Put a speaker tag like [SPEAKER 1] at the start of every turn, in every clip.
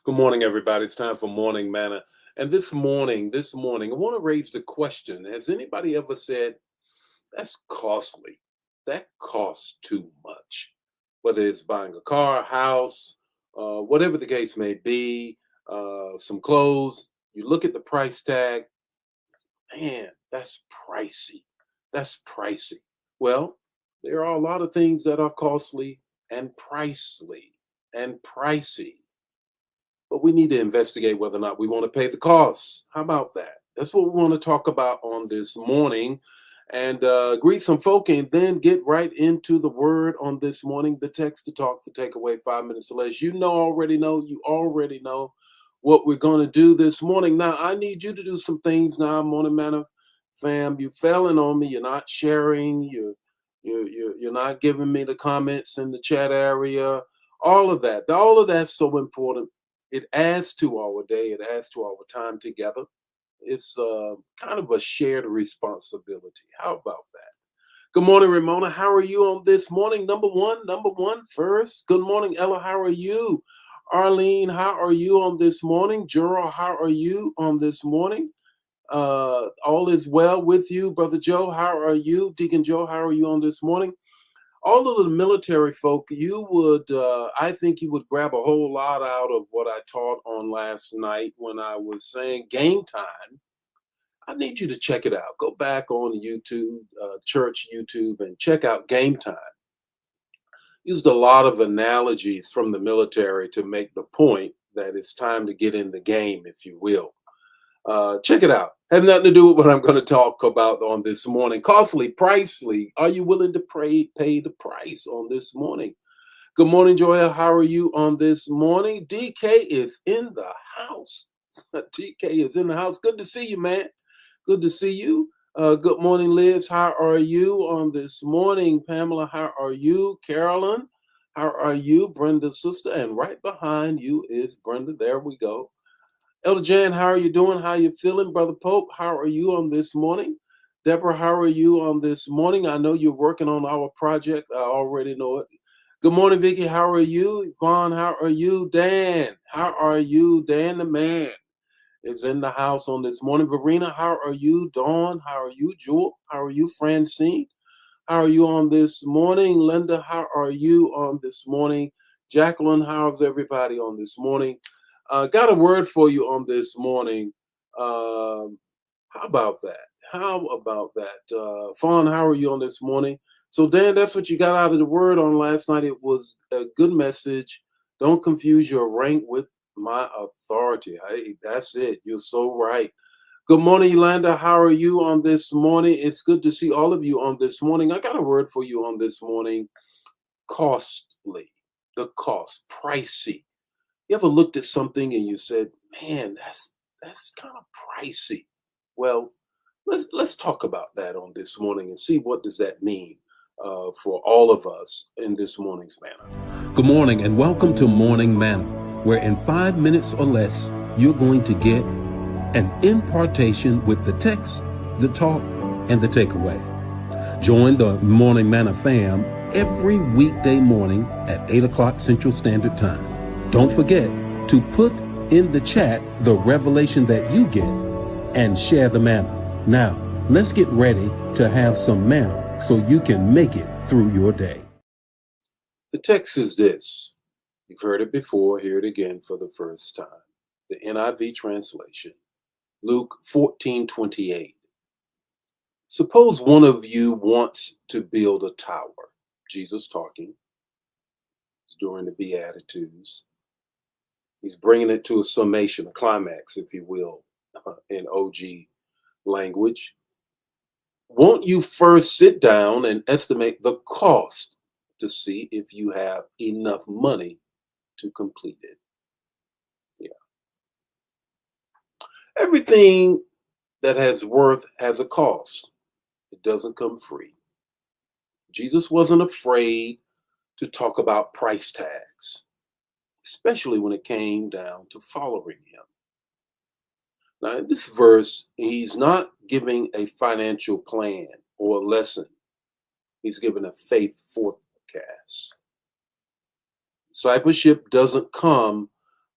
[SPEAKER 1] Good morning, everybody. It's time for Morning Manna. And this morning, I want to raise the question. Has anybody ever said, that's costly? That costs too much. Whether it's buying a car, a house, whatever the case may be, some clothes, you look at the price tag, man, that's pricey. That's pricey. Well, there are a lot of things that are costly and pricey, but we need to investigate whether or not we want to pay the costs. How about that? That's what we want to talk about on this morning and greet some folk and then get right into the word on this morning. The text to talk, the takeaway, 5 minutes or less. You already know what we're going to do this morning. Now, I need you to do some things now, Morning Man fam. You're failing on me. You're not sharing. You're not giving me the comments in the chat area. All of that. All of that's so important. It adds to our day. It adds to our time together. It's kind of a shared responsibility. How about that? Good morning, Ramona. How are you on this morning? Number one first. Good morning, Ella. How are you? Arlene, how are you on this morning? Gerald, how are you on this morning? All is well with you, Brother Joe. How are you? Deacon Joe, how are you on this morning? All of the military folk, I think you would grab a whole lot out of what I taught on last night when I was saying game time. I need you to check it out. Go back on YouTube, church YouTube, and check out game time. Used a lot of analogies from the military to make the point that it's time to get in the game, if you will. Check it out. Has nothing to do with what I'm going to talk about on this morning. Costly, pricely. Are you willing to pay the price on this morning? Good morning, Joel. How are you on this morning? DK is in the house. DK is in the house. Good to see you, man. Good to see you. Good morning, Liz. How are you on this morning? Pamela, how are you? Carolyn, how are you? Brenda's sister. And right behind you is Brenda. There we go. Elder Jan, how are you doing? How are you feeling? Brother Pope, how are you on this morning? Deborah, how are you on this morning? I know you're working on our project. I already know it. Good morning, Vicky. How are you? Yvonne, how are you? Dan, how are you? Dan the man is in the house on this morning. Verena, how are you? Dawn, how are you? Jewel, how are you? Francine, how are you on this morning? Linda, how are you on this morning? Jacqueline, how's everybody on this morning? Got a word for you on this morning. How about that? How about that? Fawn, how are you on this morning? So, Dan, that's what you got out of the word on last night. It was a good message. Don't confuse your rank with my authority. That's it. You're so right. Good morning, Yolanda. How are you on this morning? It's good to see all of you on this morning. I got a word for you on this morning. Costly. The cost. Pricey. You ever looked at something and you said, man, that's kind of pricey? Well, let's talk about that on this morning and see what does that mean for all of us in this morning's manna. Good morning and welcome to Morning Manna, where in 5 minutes or less, you're going to get an impartation with the text, the talk, and the takeaway. Join the Morning Manna fam every weekday morning at 8 o'clock Central Standard Time. Don't forget to put in the chat the revelation that you get and share the manna. Now, let's get ready to have some manna so you can make it through your day. The text is this. You've heard it before, hear it again for the first time. The NIV translation, Luke 14:28. Suppose one of you wants to build a tower. Jesus talking. It's during the Beatitudes. He's bringing it to a summation, a climax, if you will, in OG language. Won't you first sit down and estimate the cost to see if you have enough money to complete it? Yeah. Everything that has worth has a cost. It doesn't come free. Jesus wasn't afraid to talk about price tags, especially when it came down to following him. Now, in this verse, he's not giving a financial plan or a lesson. He's giving a faith forecast. Discipleship doesn't come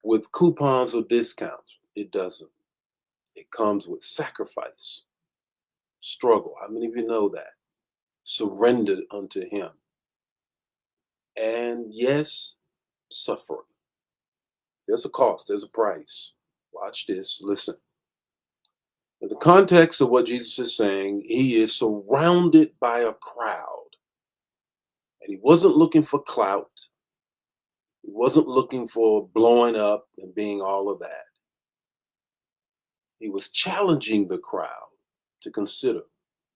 [SPEAKER 1] with coupons or discounts. It doesn't. It comes with sacrifice, struggle. How many of you know that? Surrendered unto Him. And yes, suffering. There's a cost, there's a price. Watch this, listen. In the context of what Jesus is saying, He is surrounded by a crowd. And He wasn't looking for clout. He wasn't looking for blowing up and being all of that. He was challenging the crowd to consider,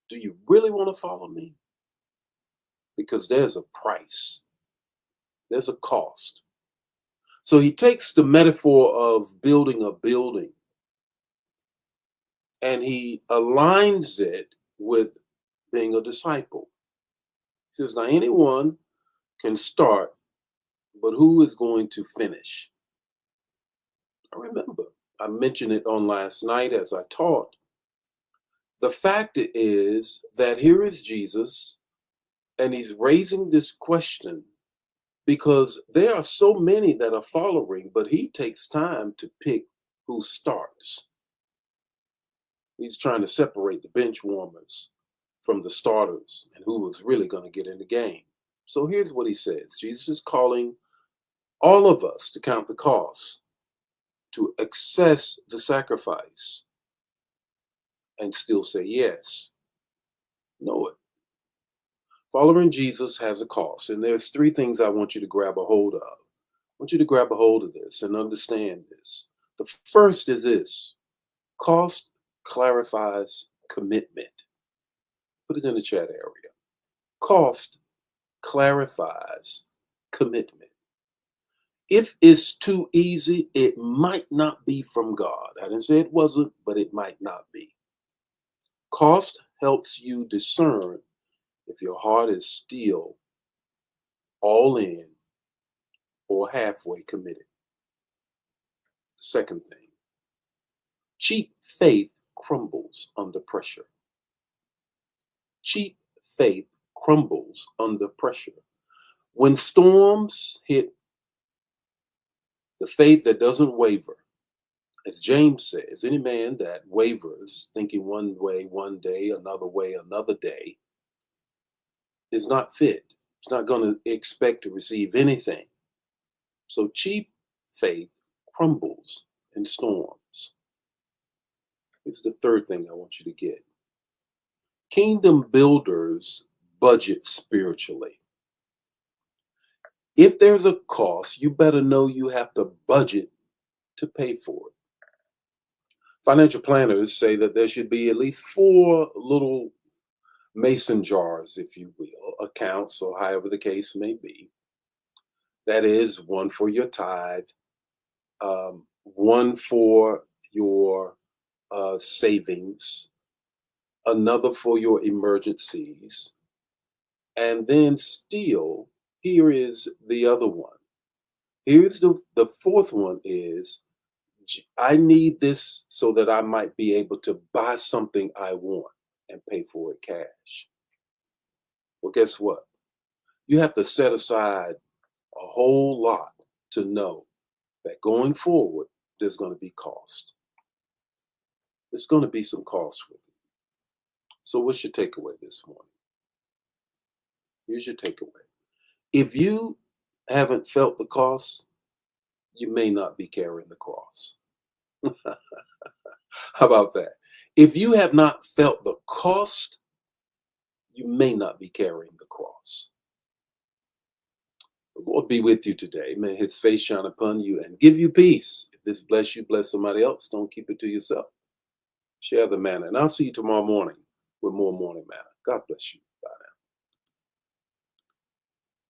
[SPEAKER 1] do you really want to follow me? Because there's a price. There's a cost. So He takes the metaphor of building a building and He aligns it with being a disciple. He says, now anyone can start, but who is going to finish? I remember I mentioned it on last night as I taught. The fact is that here is Jesus, and He's raising this question because there are so many that are following, but He takes time to pick who starts. He's trying to separate the bench warmers from the starters and who was really going to get in the game. So here's what He says. Jesus is calling all of us to count the cost, to access the sacrifice, and still say yes. Know it. Following Jesus has a cost, and there's three things I want you to grab a hold of. I want you to grab a hold of this and understand this. The first is this: cost clarifies commitment. Put it in the chat area. Cost clarifies commitment. If it's too easy, it might not be from God. I didn't say it wasn't, but it might not be. Cost helps you discern if your heart is still all in or halfway committed. Second thing, cheap faith crumbles under pressure. Cheap faith crumbles under pressure. When storms hit, the faith that doesn't waver, as James says, any man that wavers, thinking one way one day, another way another day, is not fit. It's not going to expect to receive anything. So cheap faith crumbles in storms. Here's the third thing I want you to get. Kingdom builders budget spiritually. If there's a cost, you better know you have to budget to pay for it. Financial planners say that there should be at least 4 little mason jars, if you will, accounts, or however the case may be. That is one for your tithe, one for your savings, another for your emergencies, and then still, here is the other one. Here's the fourth one is, I need this so that I might be able to buy something I want and pay for it cash. Well, guess what? You have to set aside a whole lot to know that going forward, there's going to be cost. There's going to be some cost with it. So what's your takeaway this morning? Here's your takeaway. If you haven't felt the cost, you may not be carrying the cross. How about that? If you have not felt the cost, you may not be carrying the cross. The Lord be with you today. May His face shine upon you and give you peace. If this bless you, bless somebody else. Don't keep it to yourself. Share the manna. And I'll see you tomorrow morning with more morning manna. God bless you.